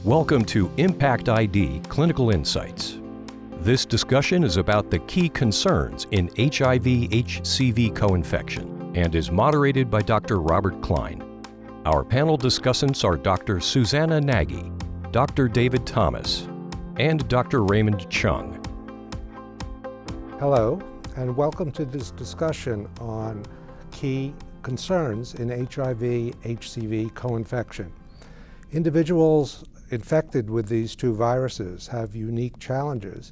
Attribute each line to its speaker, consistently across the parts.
Speaker 1: Welcome to impactID Clinical Insights. This discussion is about the key concerns in HIV-HCV coinfection and is moderated by Dr. Robert Klein. Our panel discussants are Dr. Susanna Naggie, Dr. David Thomas, and Dr. Raymond Chung.
Speaker 2: Hello, and welcome to this discussion on key concerns in HIV-HCV coinfection. Individuals infected with these two viruses have unique challenges,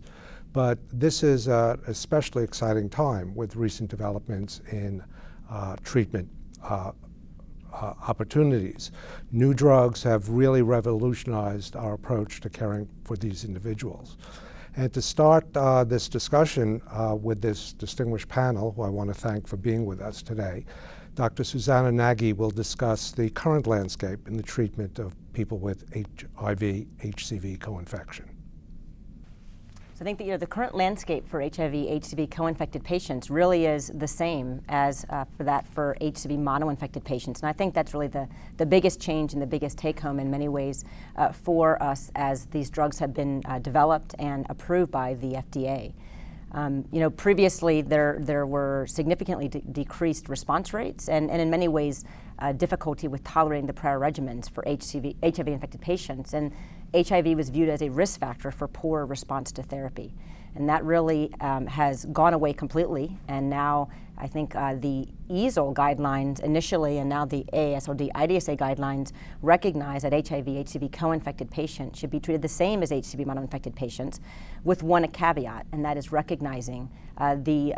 Speaker 2: but this is an especially exciting time with recent developments in treatment opportunities. New drugs have really revolutionized our approach to caring for these individuals. And to start this discussion with this distinguished panel, who I want to thank for being with us today, Dr. Susanna Naggie will discuss the current landscape in the treatment of people with HIV-HCV coinfection.
Speaker 3: So I think that the current landscape for HIV-HCV co-infected patients really is the same as for HCV mono-infected patients. And I think that's really the biggest change and the biggest take-home in many ways for us as these drugs have been developed and approved by the FDA. Previously there were significantly decreased response rates and in many ways difficulty with tolerating the prior regimens for HIV-infected patients. And HIV was viewed as a risk factor for poor response to therapy. And that really has gone away completely. And now I think the EASL guidelines initially and now the AASLD-IDSA guidelines recognize that HIV-HCV co-infected patients should be treated the same as HCV mono-infected patients with one caveat, and that is recognizing the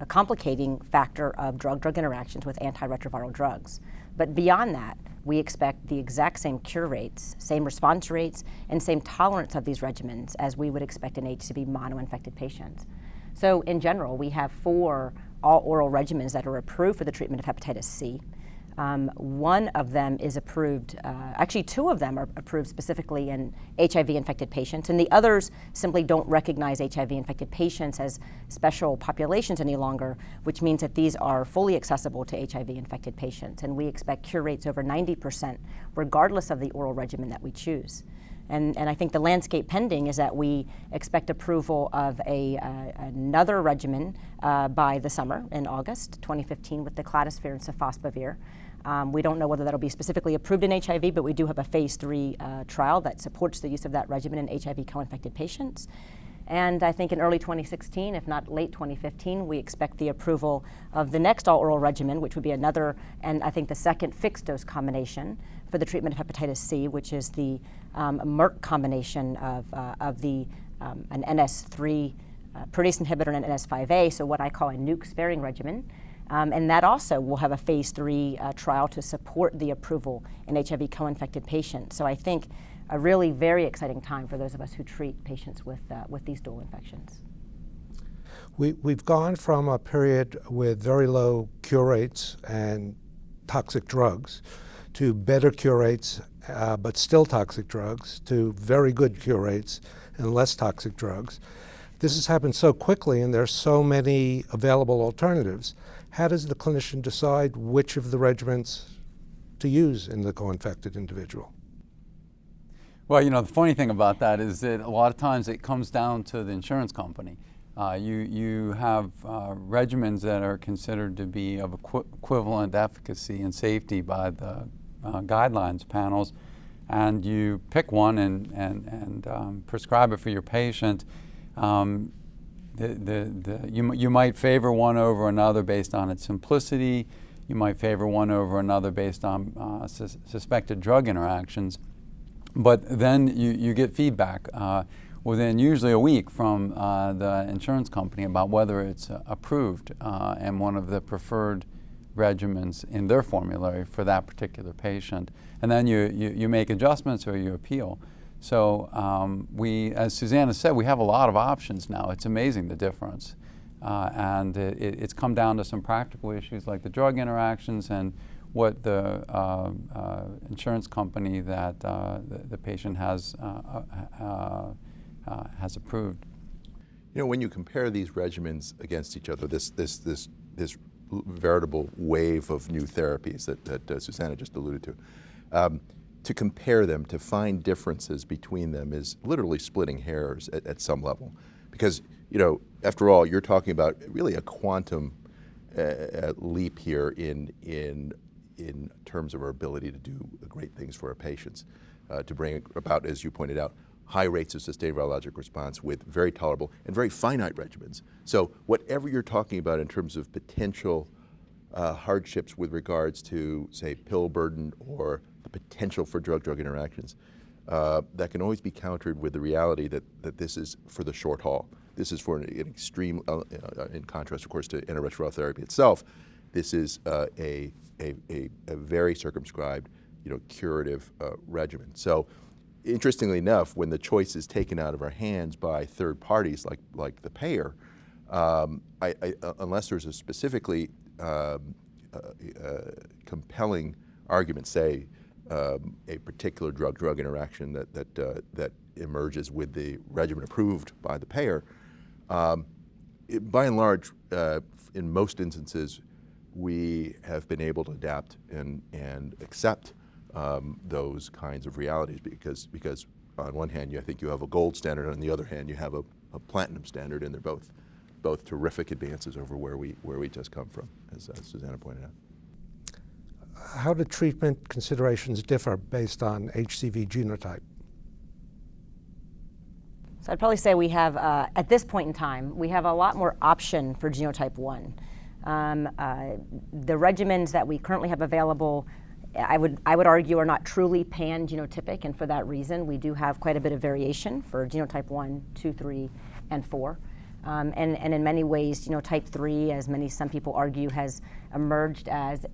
Speaker 3: complicating factor of drug-drug interactions with antiretroviral drugs. But beyond that, we expect the exact same cure rates, same response rates, and same tolerance of these regimens as we would expect in HCV mono-infected patients. So in general, we have 4 all-oral regimens that are approved for the treatment of hepatitis C. One of them is approved, actually 2 of them are approved specifically in HIV-infected patients, and the others simply don't recognize HIV-infected patients as special populations any longer, which means that these are fully accessible to HIV-infected patients, and we expect cure rates over 90% regardless of the oral regimen that we choose. And I think the landscape pending is that we expect approval of another regimen by the summer in August 2015 with the cladosphere and sofosbuvir. We don't know whether that'll be specifically approved in HIV, but we do have a phase 3 trial that supports the use of that regimen in HIV co-infected patients. And I think in early 2016, if not late 2015, we expect the approval of the next all-oral regimen, which would be another, and I think the second fixed-dose combination for the treatment of hepatitis C, which is the Merck combination of an NS3 protease inhibitor and an NS5A, so what I call a nuke-sparing regimen. And that also will have a phase 3 trial to support the approval in HIV co-infected patients. So I think a really very exciting time for those of us who treat patients with these dual infections.
Speaker 2: We've gone from a period with very low cure rates and toxic drugs to better cure rates, but still toxic drugs, to very good cure rates and less toxic drugs. This has happened so quickly and there's so many available alternatives. How does the clinician decide which of the regimens to use in the co-infected individual?
Speaker 4: Well, the funny thing about that is that a lot of times it comes down to the insurance company. You have regimens that are considered to be of equivalent efficacy and safety by the guidelines panels, and you pick one and prescribe it for your patient. You might favor one over another based on its simplicity. You might favor one over another based on suspected drug interactions. But then you get feedback within usually a week from the insurance company about whether it's approved and one of the preferred regimens in their formulary for that particular patient. And then you make adjustments or you appeal. So as Susanna said, we have a lot of options now. It's amazing the difference. And it's come down to some practical issues like the drug interactions and what the insurance company that the patient has approved.
Speaker 5: When you compare these regimens against each other, this veritable wave of new therapies that Susanna just alluded to, to compare them, to find differences between them is literally splitting hairs at some level. Because, after all, you're talking about really a quantum leap here in terms of our ability to do great things for our patients, to bring about, as you pointed out, high rates of sustained virologic response with very tolerable and very finite regimens. So whatever you're talking about in terms of potential hardships with regards to, say, pill burden or the potential for drug-drug interactions, that can always be countered with the reality that this is for the short haul. This is for an extreme, in contrast, of course, to antiretroviral therapy itself, this is a very circumscribed, curative regimen. So, interestingly enough, when the choice is taken out of our hands by third parties like the payer, unless there's a specifically compelling argument, say a particular drug-drug interaction that emerges with the regimen approved by the payer, by and large, in most instances, we have been able to adapt and accept those kinds of realities because on one hand, I think you have a gold standard, on the other hand, you have a platinum standard, and they're both terrific advances over where we just come from, as Susanna pointed out.
Speaker 2: How do treatment considerations differ based on HCV genotype?
Speaker 3: So I'd probably say we have, at this point in time, we have a lot more option for genotype 1. The regimens that we currently have available, I would argue, are not truly pan-genotypic, and for that reason, we do have quite a bit of variation for genotype 1, 2, 3, and 4. And in many ways, genotype 3, some people argue, has emerged as a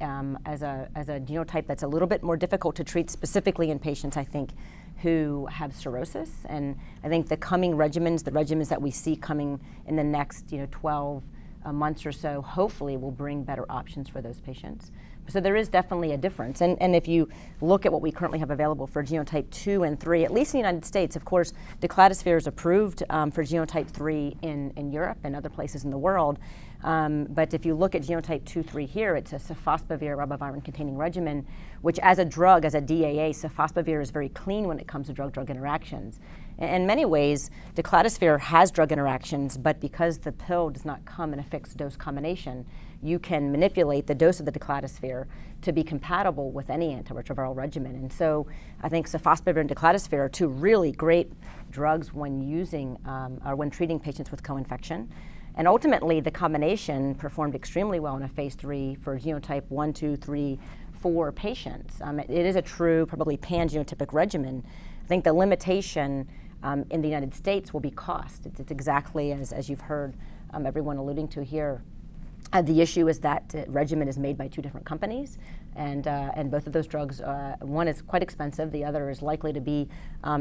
Speaker 3: genotype that's a little bit more difficult to treat, specifically in patients, I think, who have cirrhosis. And I think the coming regimens, the regimens that we see coming in the next 12 months or so, hopefully will bring better options for those patients. So there is definitely a difference. And if you look at what we currently have available for genotype 2 and 3, at least in the United States, of course, decladisvir is approved for genotype 3 in Europe and other places in the world. But if you look at genotype 2, 3 here, it's a sofosbuvir ribavirin-containing regimen, which as a drug, as a DAA, sofosbuvir is very clean when it comes to drug-drug interactions. In many ways, decladisvir has drug interactions, but because the pill does not come in a fixed dose combination, you can manipulate the dose of the decladisvir to be compatible with any antiretroviral regimen. And so I think sofosbuvir and decladisvir are two really great drugs when using or when treating patients with co-infection. And ultimately, the combination performed extremely well in a phase 3 for genotype 1, 2, 3, 4 patients. It is a true, probably pan-genotypic regimen. I think the limitation in the United States will be cost. It's exactly as you've heard everyone alluding to here. The issue is that regimen is made by two different companies, and both of those drugs, one is quite expensive, the other is likely to be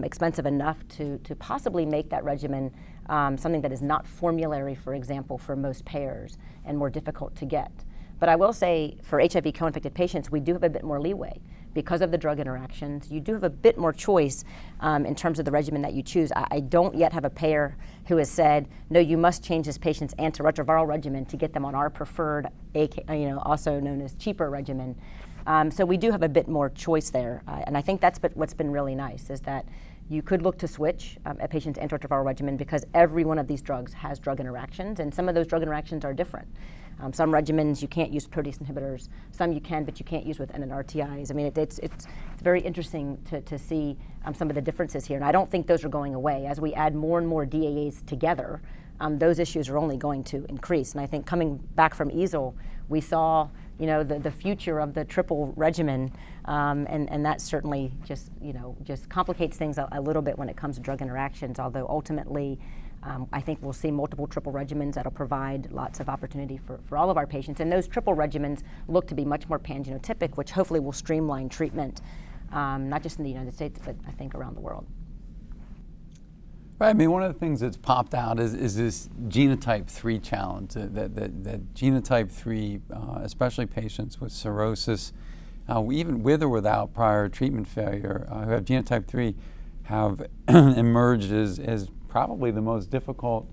Speaker 3: expensive enough to possibly make that regimen something that is not formulary, for example, for most payers, and more difficult to get. But I will say for HIV co-infected patients, we do have a bit more leeway. Because of the drug interactions, you do have a bit more choice in terms of the regimen that you choose. I don't yet have a payer who has said, no, you must change this patient's antiretroviral regimen to get them on our preferred, also known as cheaper regimen. So we do have a bit more choice there. And I think that's what's been really nice, is that you could look to switch a patient's antiretroviral regimen because every one of these drugs has drug interactions, and some of those drug interactions are different. Some regimens you can't use protease inhibitors, some you can, but you can't use with NNRTIs. I mean, it's very interesting to see some of the differences here, and I don't think those are going away. As we add more and more DAAs together, those issues are only going to increase. And I think coming back from EASL, we saw the future of the triple regimen, and that certainly just complicates things a little bit when it comes to drug interactions, although ultimately I think we'll see multiple triple regimens that'll provide lots of opportunity for all of our patients. And those triple regimens look to be much more pan-genotypic, which hopefully will streamline treatment, not just in the United States, but I think around the world.
Speaker 4: Right. I mean, one of the things that's popped out is this genotype 3 challenge, that genotype 3, especially patients with cirrhosis, even with or without prior treatment failure, who have genotype 3, have emerged as probably the most difficult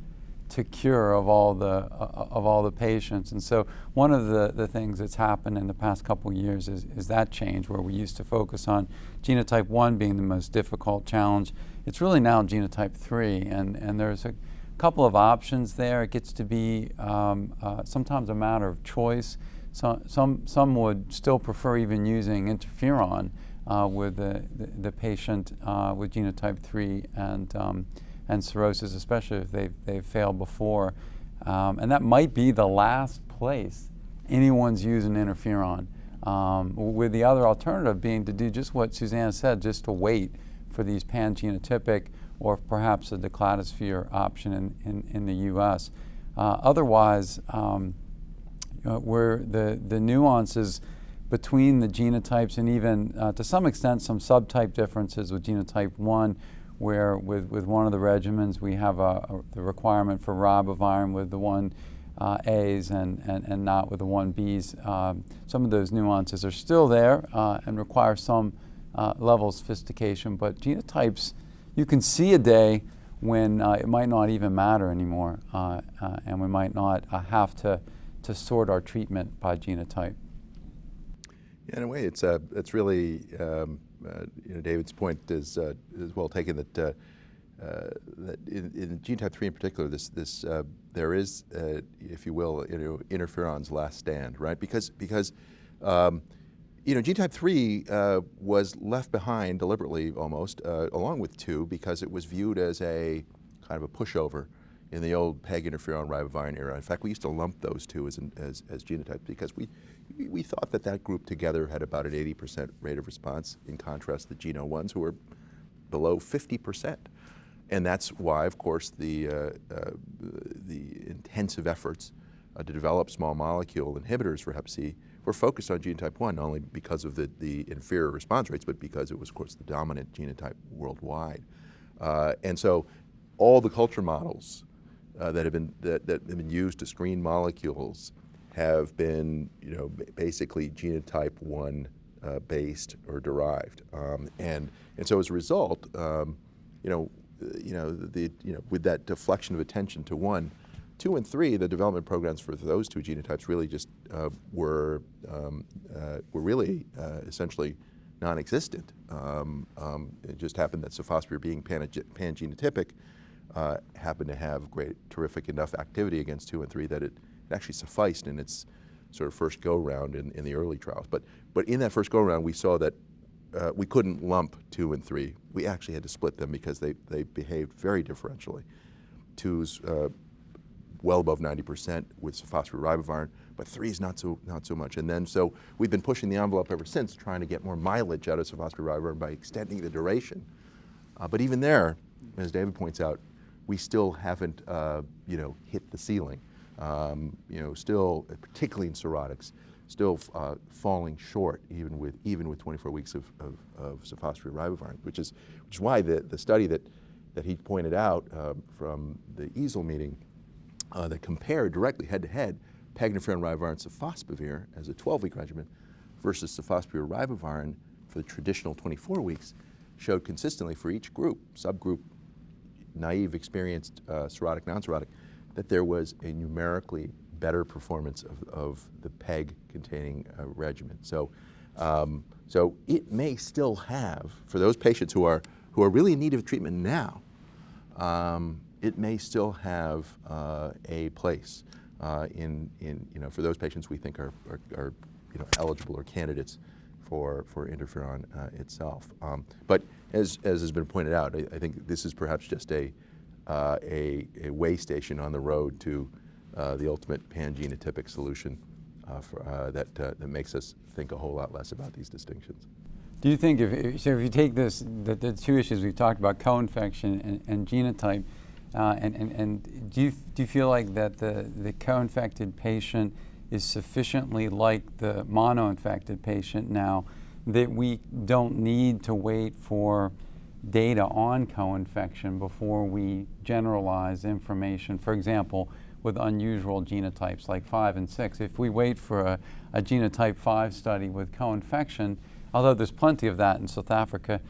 Speaker 4: to cure of all the patients. And so one of the things that's happened in the past couple of years is that change, where we used to focus on genotype 1 being the most difficult challenge. It's really now genotype 3, and there's a couple of options there. It gets to be sometimes a matter of choice. Some would still prefer even using interferon with the patient with genotype 3 and cirrhosis, especially if they've failed before. And that might be the last place anyone's using interferon, with the other alternative being to do just what Susanna said, just to wait for these pan-genotypic or perhaps a declatosphere option in the U.S. Otherwise, where the nuances between the genotypes and even to some extent some subtype differences with genotype 1, where with one of the regimens we have the requirement for ribavirin with the 1As and not with the 1Bs. Some of those nuances are still there and require some level of sophistication, but genotypes, you can see a day when it might not even matter anymore, and we might not have to sort our treatment by genotype.
Speaker 5: Yeah, in a way, it's really David's point is well taken, that in genotype 3 in particular, there is if you will, interferon's last stand, right? Because genotype 3 was left behind deliberately almost along with 2, because it was viewed as a kind of a pushover in the old PEG interferon ribavirin era. In fact, we used to lump those two as genotypes because we thought that group together had about an 80% rate of response, in contrast to the Geno ones who were below 50%. And that's why, of course, the intensive efforts to develop small molecule inhibitors for Hep C were focused on genotype 1, not only because of the inferior response rates, but because it was, of course, the dominant genotype worldwide. And so all the culture models that have been used to screen molecules have been, basically genotype 1 based or derived, and so as a result, with that deflection of attention to 1, 2, and 3, the development programs for those 2 genotypes really just were really essentially non-existent. It just happened that sofosbuvir, being pan-genotypic, happened to have terrific enough activity against 2 and 3 that it actually sufficed in its sort of first go-round in the early trials. But in that first go-round, we saw that we couldn't lump 2 and 3. We actually had to split them because they behaved very differentially. 2's well above 90% with sofosbuvir ribavirin, but 3's not so much. And then so we've been pushing the envelope ever since, trying to get more mileage out of sofosbuvir ribavirin by extending the duration. But even there, as David points out, we still haven't hit the ceiling. Still, particularly in cirrhotics, still falling short even with 24 weeks of sofosbuvir ribavirin, which is why the study that he pointed out from the EASL meeting that compared directly head-to-head PEG interferon ribavirin sofosbuvir as a 12-week regimen versus sofosbuvir ribavirin for the traditional 24 weeks showed consistently for each group, subgroup, naive, experienced, cirrhotic, non-cirrhotic, that there was a numerically better performance of the PEG-containing regimen. So it may still have, for those patients who are really in need of treatment now, it may still have a place for those patients we think are eligible or candidates for interferon itself. But as has been pointed out, I think this is perhaps just a way station on the road to the ultimate pan-genotypic solution that makes us think a whole lot less about these distinctions.
Speaker 4: Do you think if you take the 2 issues we've talked about, co-infection and genotype, and do you feel like that the co-infected patient is sufficiently like the mono-infected patient now that we don't need to wait for data on co-infection before we generalize information, for example, with unusual genotypes like 5 and 6? If we wait for a genotype 5 study with co-infection, although there's plenty of that in South Africa,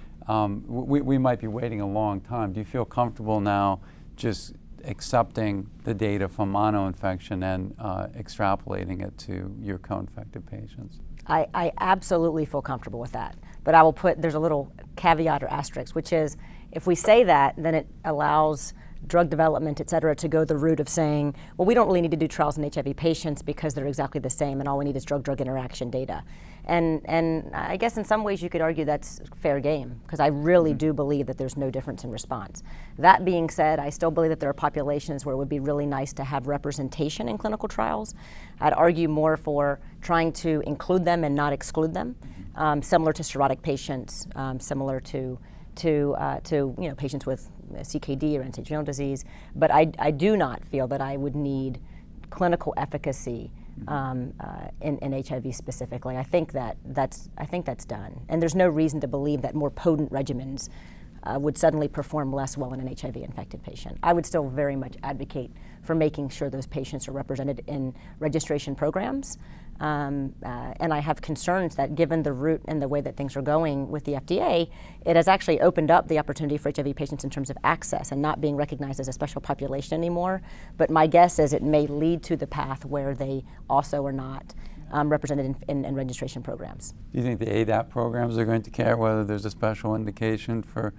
Speaker 4: we might be waiting a long time. Do you feel comfortable now just accepting the data from monoinfection and extrapolating it to your co-infected patients.
Speaker 3: I absolutely feel comfortable with that. But I will there's a little caveat or asterisk, which is if we say that, then it allows drug development, et cetera, to go the route of saying, well, we don't really need to do trials in HIV patients because they're exactly the same and all we need is drug-drug interaction data. And I guess in some ways you could argue that's fair game because I really do believe that there's no difference in response. That being said, I still believe that there are populations where it would be really nice to have representation in clinical trials. I'd argue more for trying to include them and not exclude them, similar to cirrhotic patients, similar to patients with CKD or end-stage renal disease, but I do not feel that I would need clinical efficacy in HIV specifically. I think that's done, and there's no reason to believe that more potent regimens would suddenly perform less well in an HIV-infected patient. I would still very much advocate for making sure those patients are represented in registration programs. And I have concerns that given the route and the way that things are going with the FDA, it has actually opened up the opportunity for HIV patients in terms of access and not being recognized as a special population anymore. But my guess is it may lead to the path where they also are not represented in registration programs.
Speaker 4: Do you think the ADAP programs are going to care whether there's a special indication for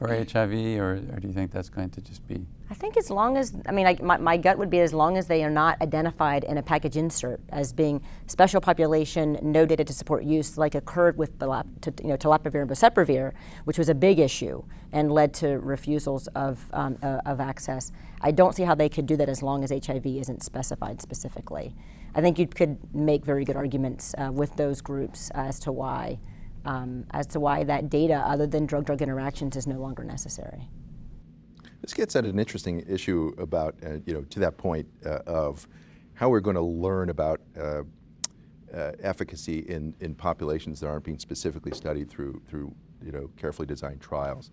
Speaker 4: HIV, or do you think that's going to just be?
Speaker 3: I think as long as, my gut would be as long as they are not identified in a package insert as being special population, no data to support use, like occurred with telaprevir and boceprevir, which was a big issue and led to refusals of access. I don't see how they could do that as long as HIV isn't specified specifically. I think you could make very good arguments with those groups as to why that data, other than drug-drug interactions, is no longer necessary.
Speaker 5: This gets at an interesting issue about, to that point of how we're going to learn about efficacy in populations that aren't being specifically studied through carefully designed trials,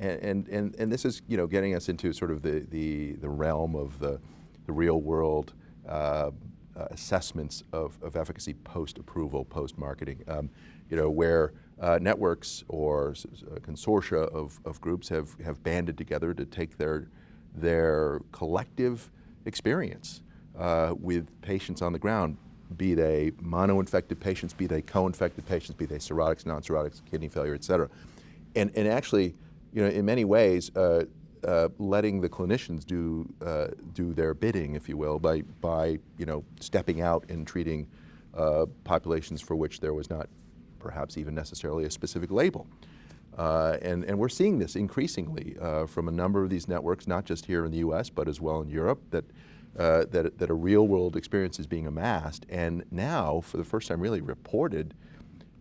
Speaker 5: and this is getting us into sort of the realm of the real world assessments of efficacy post-approval, post-marketing, where networks or consortia of groups have banded together to take their collective experience with patients on the ground, be they mono-infected patients, be they co-infected patients, be they cirrhotics, non-cirrhotics, kidney failure, et cetera. And actually, in many ways, letting the clinicians do their bidding, if you will, by stepping out and treating populations for which there was not perhaps even necessarily a specific label. And we're seeing this increasingly from a number of these networks, not just here in the US, but as well in Europe, that a real world experience is being amassed and now, for the first time, really reported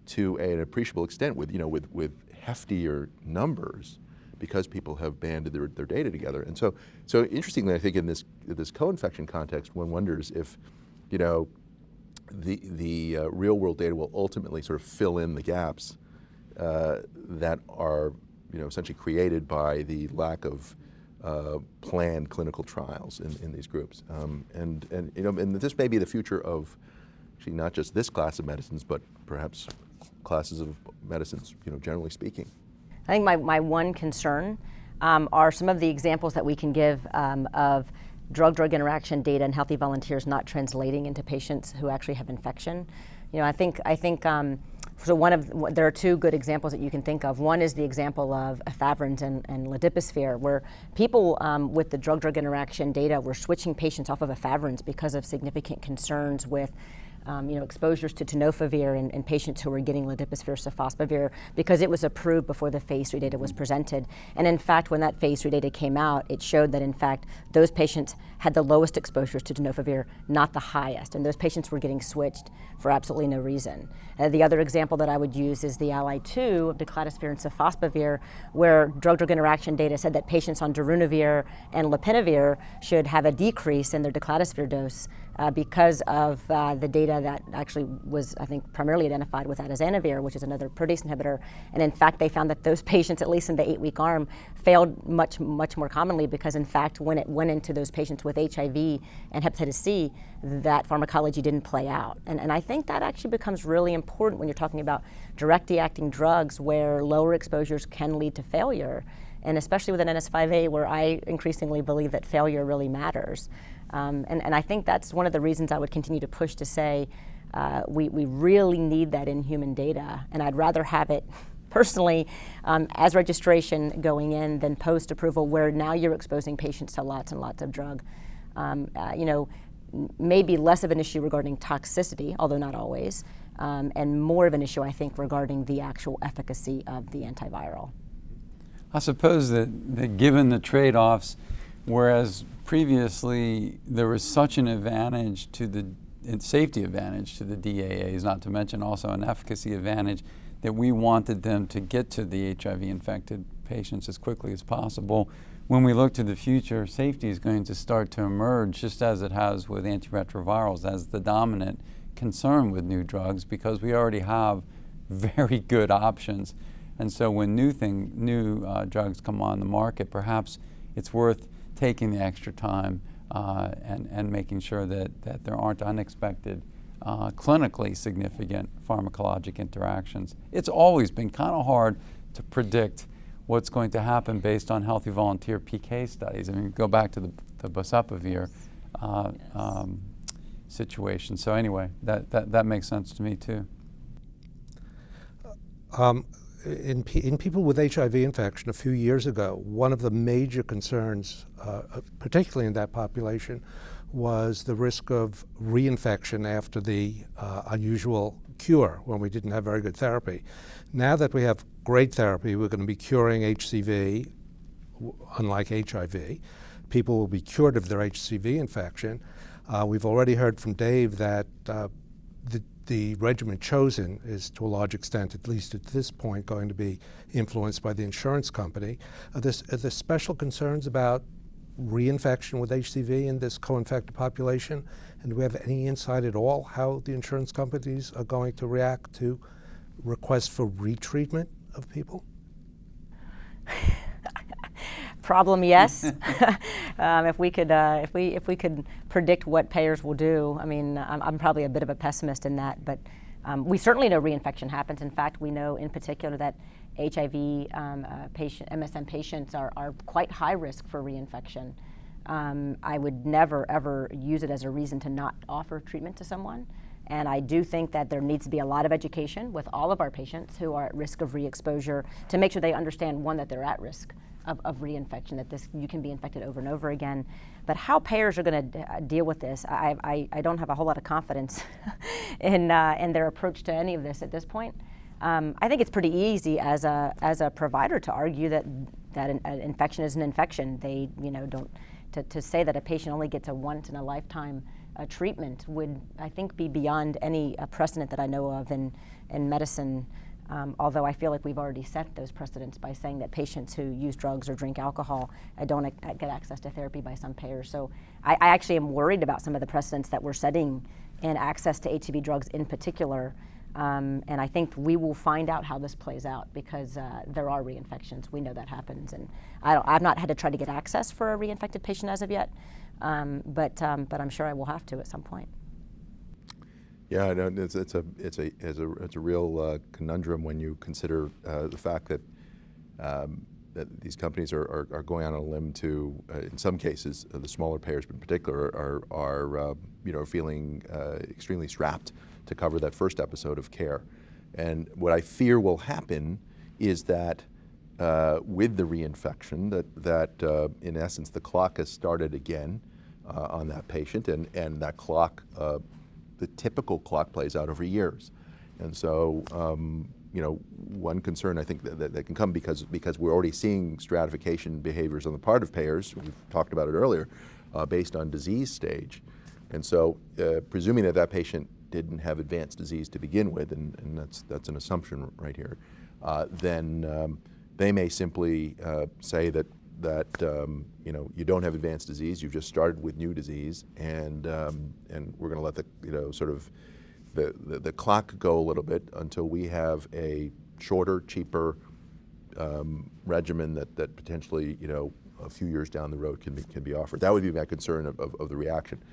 Speaker 5: to an appreciable extent with heftier numbers, because people have banded their data together. And so interestingly, I think in this co-infection context, one wonders if, the real world data will ultimately sort of fill in the gaps that are, essentially created by the lack of planned clinical trials in these groups. And this may be the future of actually not just this class of medicines, but perhaps classes of medicines, generally speaking.
Speaker 3: I think my one concern are some of the examples that we can give of drug-drug interaction data in healthy volunteers not translating into patients who actually have infection. I think there are two good examples that you can think of. One is the example of efavirenz and ledipasvir, where people with the drug-drug interaction data were switching patients off of efavirenz because of significant concerns with exposures to tenofovir in patients who were getting ledipasvir sofosbuvir because it was approved before the phase 3 data was presented. And in fact, when that phase 3 data came out, it showed that in fact those patients had the lowest exposures to tenofovir, not the highest. And those patients were getting switched for absolutely no reason. The other example that I would use is the ally 2 of decladisvir and sofosbuvir, where drug-drug interaction data said that patients on darunavir and lopinavir should have a decrease in their decladisvir dose because of the data that actually was, I think, primarily identified with atazanavir, which is another protease inhibitor. And in fact, they found that those patients, at least in the 8-week arm, failed much more commonly because, in fact, when it went into those patients with HIV and hepatitis C, that pharmacology didn't play out. And I think that actually becomes really important when you're talking about directly acting drugs where lower exposures can lead to failure, and especially with an NS5A where I increasingly believe that failure really matters. And I think that's one of the reasons I would continue to push to say we really need that in human data, and I'd rather have it personally as registration going in than post-approval where now you're exposing patients to lots and lots of drug. Maybe less of an issue regarding toxicity, although not always, and more of an issue, I think, regarding the actual efficacy of the antiviral.
Speaker 4: I suppose that given the trade-offs, whereas previously there was such an advantage to the safety advantage to the DAAs, not to mention also an efficacy advantage, that we wanted them to get to the HIV-infected patients as quickly as possible. When we look to the future, safety is going to start to emerge, just as it has with antiretrovirals, as the dominant concern with new drugs, because we already have very good options. And so when new drugs come on the market, perhaps it's worth taking the extra time and making sure that there aren't unexpected clinically significant pharmacologic interactions. It's always been kind of hard to predict what's going to happen based on healthy volunteer PK studies. I mean, go back to the boceprevir situation. So anyway, that makes sense to me too.
Speaker 2: In people with HIV infection a few years ago, one of the major concerns, particularly in that population, was the risk of reinfection after the unusual cure when we didn't have very good therapy. Now that we have great therapy, we're going to be curing HCV, unlike HIV. People will be cured of their HCV infection. We've already heard from Dave that the regimen chosen is, to a large extent, at least at this point, going to be influenced by the insurance company. Are there special concerns about reinfection with HCV in this co-infected population? And do we have any insight at all how the insurance companies are going to react to requests for retreatment of people?
Speaker 3: Problem, yes. If we could predict what payers will do, I mean, I'm probably a bit of a pessimist in that, but we certainly know reinfection happens. In fact, we know in particular that HIV MSM patients are quite high risk for reinfection. I would never ever use it as a reason to not offer treatment to someone. And I do think that there needs to be a lot of education with all of our patients who are at risk of re-exposure to make sure they understand, one, that they're at risk of reinfection, that you can be infected over and over again. But how payers are going to deal with this, I don't have a whole lot of confidence in their approach to any of this at this point. I think it's pretty easy as a provider to argue that an infection is an infection. They don't to say that a patient only gets a once in a lifetime treatment would, I think, be beyond any precedent that I know of in medicine. Although I feel like we've already set those precedents by saying that patients who use drugs or drink alcohol don't get access to therapy by some payers. So I actually am worried about some of the precedents that we're setting in access to HCV drugs in particular. And I think we will find out how this plays out because there are reinfections. We know that happens. And I've not had to try to get access for a reinfected patient as of yet, but I'm sure I will have to at some point.
Speaker 5: Yeah, no, it's a real conundrum when you consider the fact that that these companies are going on a limb to, in some cases, the smaller payers in particular are feeling extremely strapped to cover that first episode of care. And what I fear will happen is that with the reinfection, that in essence the clock has started again on that patient, and that clock. The typical clock plays out over years. And so, one concern I think that can come because we're already seeing stratification behaviors on the part of payers, we've talked about it earlier, based on disease stage. And so, presuming that patient didn't have advanced disease to begin with, and that's an assumption right here, then they may simply say that you don't have advanced disease, you've just started with new disease, and we're going to let the clock go a little bit until we have a shorter, cheaper regimen that potentially a few years down the road can be offered. That would be my concern of the reaction.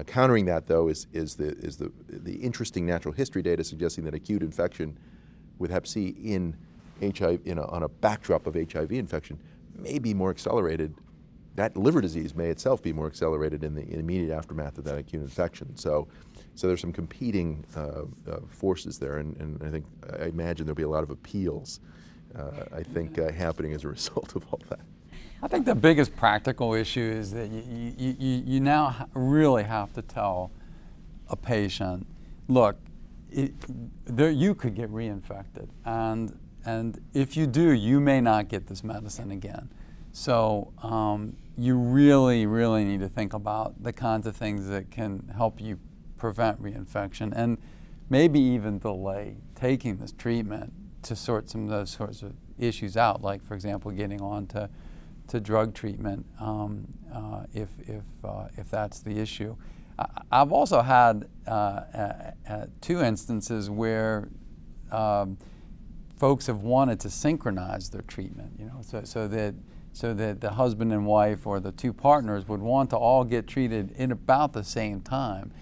Speaker 5: Countering that, though, is the interesting natural history data suggesting that acute infection with Hep C in HIV, on a backdrop of HIV infection, may be more accelerated. That liver disease may itself be more accelerated in the immediate aftermath of that acute infection. So there's some competing forces there, and I imagine there'll be a lot of appeals, happening as a result of all that.
Speaker 4: I think the biggest practical issue is that you now really have to tell a patient, look, you could get reinfected, and if you do, you may not get this medicine again. So you really, really need to think about the kinds of things that can help you prevent reinfection and maybe even delay taking this treatment to sort some of those sorts of issues out, like, for example, getting on to drug treatment if that's the issue. I've also had 2 instances where folks have wanted to synchronize their treatment, so that the husband and wife or the 2 partners would want to all get treated in about the same time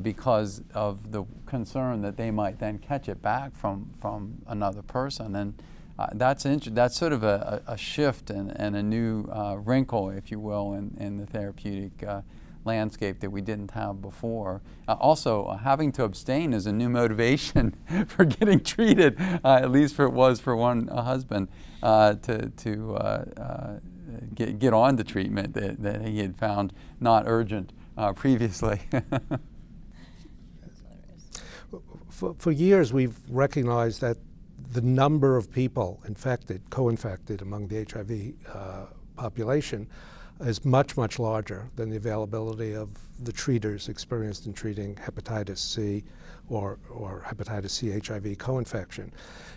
Speaker 4: because of the concern that they might then catch it back from another person. And that's sort of a shift and a new wrinkle, if you will, in the therapeutic landscape that we didn't have before. Also, having to abstain is a new motivation for getting treated, at least it was for one husband, to get on to treatment that he had found not urgent previously.
Speaker 2: For years, we've recognized that the number of people infected, co-infected among the HIV population is much, much larger than the availability of the treaters experienced in treating hepatitis C or hepatitis C HIV co-infection.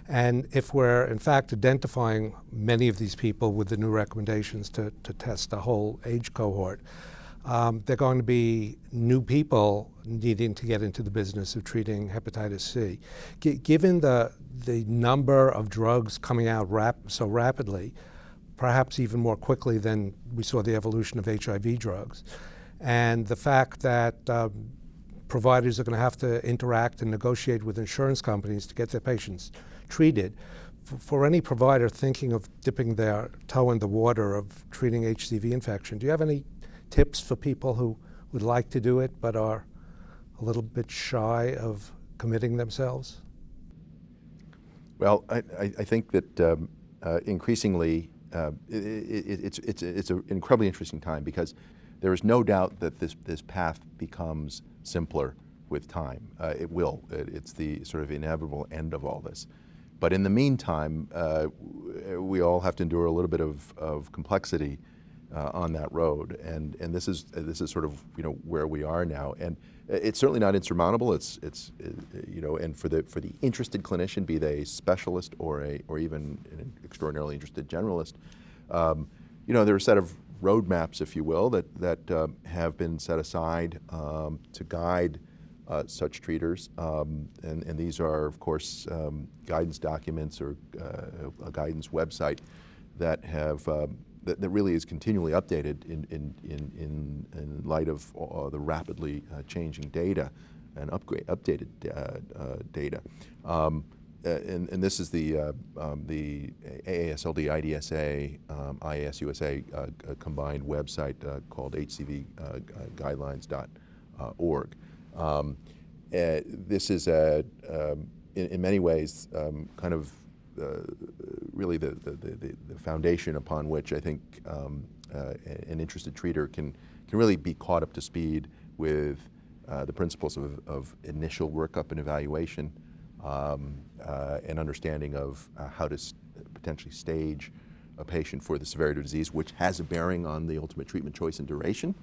Speaker 2: And if we're in fact identifying many of these people with the new recommendations to test the whole age cohort, they're going to be new people needing to get into the business of treating hepatitis C. Given the number of drugs coming out so rapidly, perhaps even more quickly than we saw the evolution of HIV drugs, and the fact that providers are going to have to interact and negotiate with insurance companies to get their patients treated, for any provider thinking of dipping their toe in the water of treating HCV infection, do you have any tips for people who would like to do it but are a little bit shy of committing themselves?
Speaker 5: Well, I think that increasingly it's an incredibly interesting time, because there is no doubt that this path becomes simpler with time. It will. It's the sort of inevitable end of all this. But in the meantime, we all have to endure a little bit of complexity on that road, and this is sort of where we are now, and it's certainly not insurmountable. It's and for the interested clinician, be they specialist or even an extraordinarily interested generalist, there are a set of roadmaps, if you will, that have been set aside to guide such treaters, and these are, of course, guidance documents or a guidance website that have that really is continually updated in light of the rapidly changing data and updated data. And this is the AASLD, IDSA, IASUSA combined website called HCV-guidelines.org. This is in many ways kind of really the foundation upon which I think an interested treater can really be caught up to speed with the principles of initial workup and evaluation, and understanding of how to potentially stage a patient for the severity of disease, which has a bearing on the ultimate treatment choice and duration,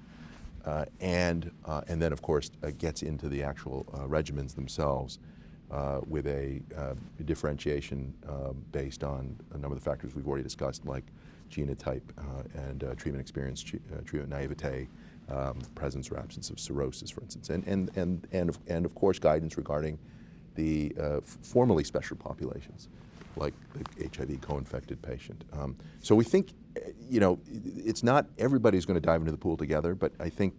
Speaker 5: and then of course gets into the actual regimens themselves. With a differentiation based on a number of the factors we've already discussed, like genotype and treatment experience, treatment naivete, presence or absence of cirrhosis, for instance, and of course guidance regarding the formerly special populations, like the HIV co-infected patient. So we think, it's not everybody's going to dive into the pool together, but I think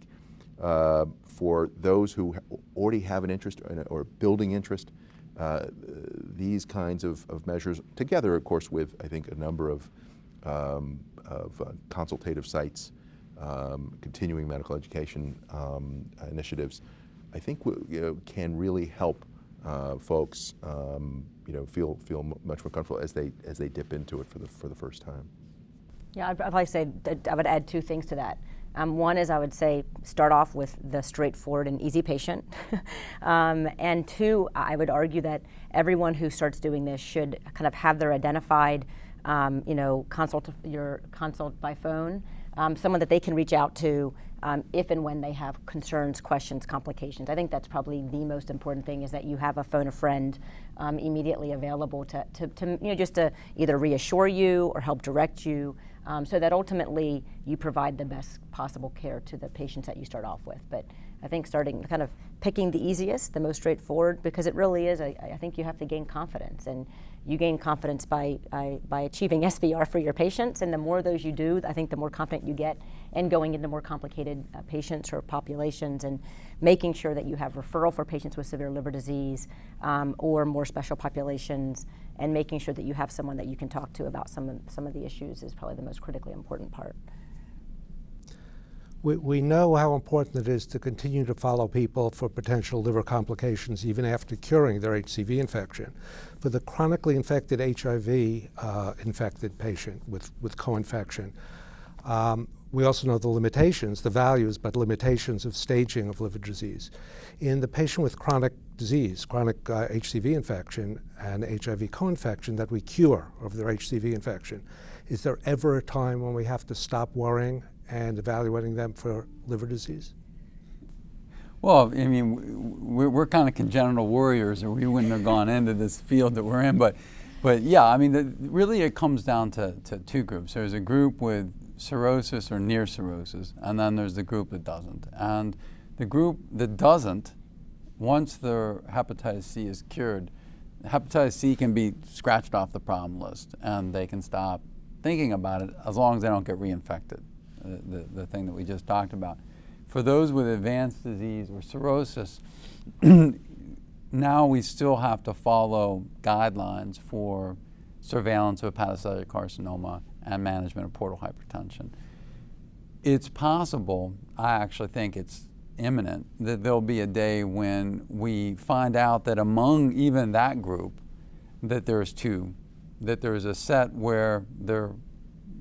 Speaker 5: for those who already have an interest or building interest, these kinds of measures, together, of course, with, I think, a number of consultative sites, continuing medical education initiatives, I think can really help folks feel much more comfortable as they dip into it for the first time.
Speaker 3: Yeah, I'd probably say that I would add two things to that. One is I would say start off with the straightforward and easy patient. And two, I would argue that everyone who starts doing this should kind of have their identified consult by phone, someone that they can reach out to if and when they have concerns, questions, complications. I think that's probably the most important thing, is that you have a phone a friend immediately available to just to either reassure you or help direct you, so that ultimately you provide the best possible care to the patients that you start off with. But I think starting kind of picking the easiest, the most straightforward, because it really is, I think you have to gain confidence, and you gain confidence by achieving SVR for your patients, and the more of those you do, I think the more confident you get in going into more complicated patients or populations, and making sure that you have referral for patients with severe liver disease or more special populations, and making sure that you have someone that you can talk to about some of the issues is probably the most critically important part.
Speaker 2: We know how important it is to continue to follow people for potential liver complications even after curing their HCV infection. For the chronically infected HIV infected patient with co-infection, we also know the limitations, the values, but limitations of staging of liver disease. In the patient with chronic disease, chronic HCV infection and HIV co-infection that we cure of their HCV infection, is there ever a time when we have to stop worrying and evaluating them for liver disease?
Speaker 4: Well, I mean, we're kind of congenital warriors, or we wouldn't have gone into this field that we're in. But yeah, I mean, really it comes down to two groups. There's a group with cirrhosis or near cirrhosis, and then there's the group that doesn't. And the group that doesn't, once their hepatitis C is cured, hepatitis C can be scratched off the problem list, and they can stop thinking about it as long as they don't get reinfected. The thing that we just talked about. For those with advanced disease or cirrhosis, now we still have to follow guidelines for surveillance of hepatocellular carcinoma and management of portal hypertension. It's possible, I actually think it's imminent, that there'll be a day when we find out that among even that group that there's a set where their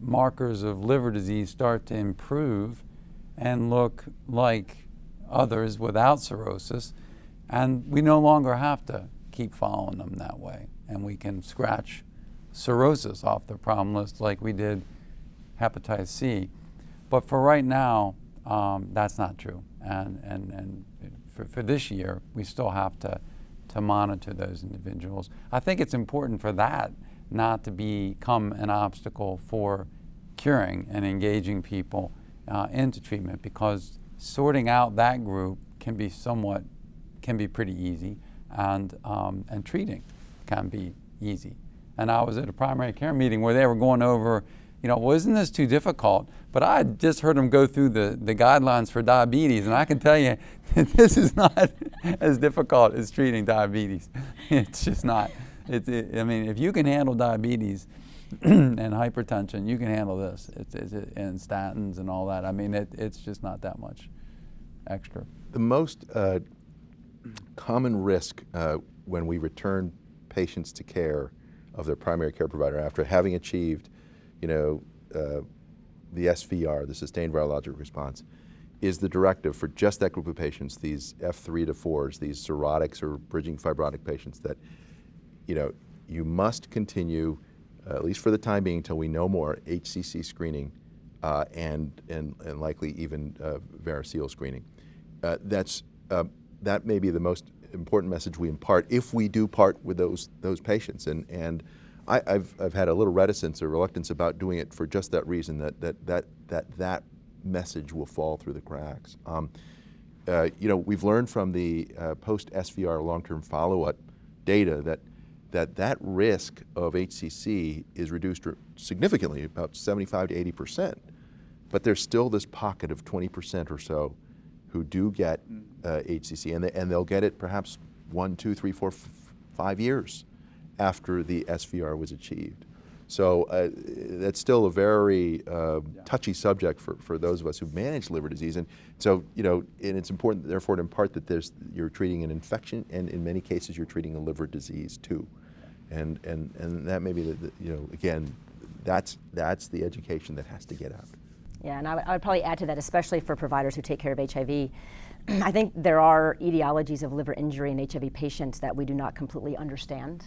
Speaker 4: markers of liver disease start to improve and look like others without cirrhosis, and we no longer have to keep following them that way, and we can scratch cirrhosis off the problem list like we did hepatitis C. But for right now, that's not true, and for this year, we still have to monitor those individuals. I think it's important for that not to become an obstacle for curing and engaging people into treatment, because sorting out that group can be pretty easy, and treating can be easy. And I was at a primary care meeting where they were going over, well, isn't this too difficult? But I had just heard them go through the guidelines for diabetes, and I can tell you that this is not as difficult as treating diabetes. It's just not. I mean, if you can handle diabetes and hypertension, you can handle this. And statins and all that. I mean, it's just not that much extra.
Speaker 5: The most common risk when we return patients to care of their primary care provider after having achieved, the SVR, the sustained virologic response, is the directive for just that group of patients, these F3 to 4s, these cirrhotics or bridging fibrotic patients, that you must continue, at least for the time being until we know more, HCC screening and likely even varicose screening. That may be the most important message we impart if we do part with those patients. And I've had a little reticence or reluctance about doing it for just that reason, that message will fall through the cracks. We've learned from the post-SVR long-term follow-up data that risk of HCC is reduced significantly, about 75 to 80%. But there's still this pocket of 20% or so who do get HCC, and they'll get it perhaps 1, 2, 3, 4, 5 years after the SVR was achieved. So that's still a very touchy subject for those of us who manage liver disease. And so, and it's important, therefore, in part, that you're treating an infection, and in many cases, you're treating a liver disease too. And that may be again, that's the education that has to get out.
Speaker 3: Yeah, and I would probably add to that, especially for providers who take care of HIV. I think there are etiologies of liver injury in HIV patients that we do not completely understand.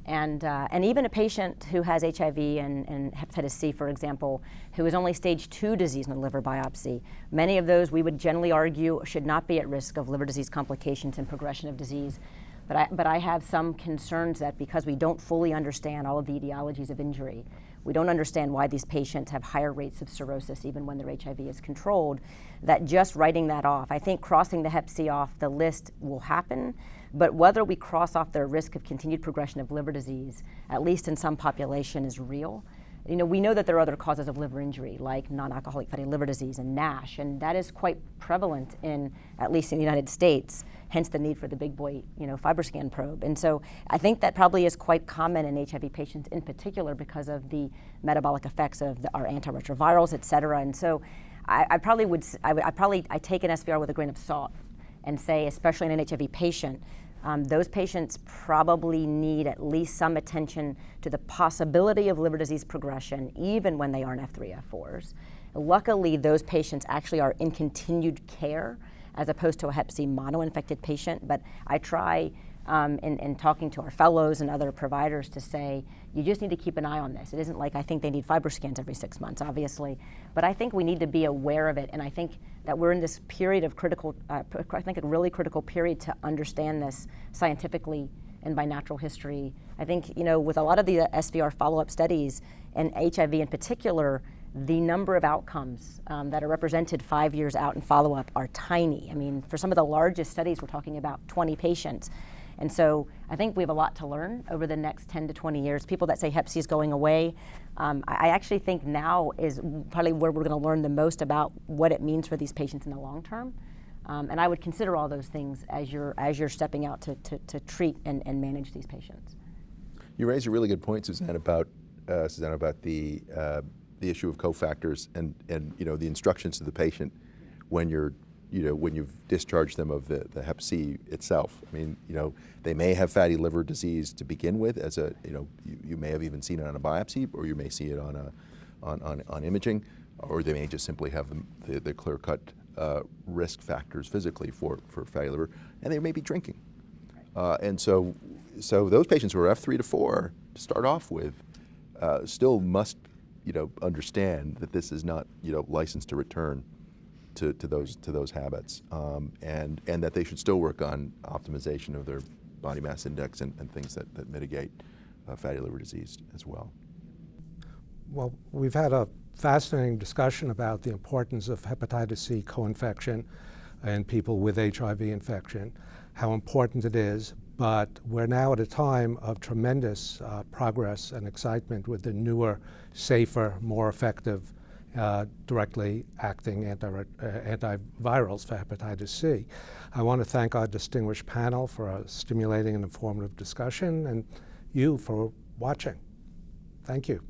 Speaker 3: And even a patient who has HIV and hepatitis C, for example, who is only stage 2 disease in the liver biopsy, many of those we would generally argue should not be at risk of liver disease complications and progression of disease. But I have some concerns that because we don't fully understand all of the etiologies of injury, we don't understand why these patients have higher rates of cirrhosis even when their HIV is controlled, that just writing that off, I think crossing the hep C off the list will happen, but whether we cross off their risk of continued progression of liver disease, at least in some population, is real. We know that there are other causes of liver injury, like non-alcoholic fatty liver disease and NASH, and that is quite prevalent at least in the United States, hence the need for the big boy, FibroScan probe. And so I think that probably is quite common in HIV patients in particular because of the metabolic effects of our antiretrovirals, et cetera. And so I take an SVR with a grain of salt and say, especially in an HIV patient, those patients probably need at least some attention to the possibility of liver disease progression, even when they aren't F3, F4s. Luckily, those patients actually are in continued care as opposed to a hep C mono-infected patient. But I try in talking to our fellows and other providers to say, you just need to keep an eye on this. It isn't like I think they need FibroScans every 6 months, obviously, but I think we need to be aware of it. And I think that we're in this period of I think a really critical period to understand this scientifically and by natural history. I think, with a lot of the SVR follow-up studies, and HIV in particular, the number of outcomes that are represented 5 years out in follow-up are tiny. I mean, for some of the largest studies, we're talking about 20 patients. And so I think we have a lot to learn over the next 10 to 20 years. People that say hep C is going away, I actually think now is probably where we're going to learn the most about what it means for these patients in the long term. And I would consider all those things as you're stepping out to treat and manage these patients.
Speaker 5: You raise a really good point, Susanna, about the issue of cofactors and the instructions to the patient when you've discharged them of the hep C itself. I mean, they may have fatty liver disease to begin with, you may have even seen it on a biopsy, or you may see it on imaging, or they may just simply have the clear-cut risk factors physically for fatty liver, and they may be drinking. And so those patients who are F3 to 4 to start off with still must understand that this is not licensed to return to those habits, and that they should still work on optimization of their body mass index and things that mitigate fatty liver disease as well.
Speaker 2: Well, we've had a fascinating discussion about the importance of hepatitis C co-infection in people with HIV infection, how important it is, but we're now at a time of tremendous progress and excitement with the newer, safer, more effective directly acting antivirals for hepatitis C. I want to thank our distinguished panel for a stimulating and informative discussion, and you for watching. Thank you.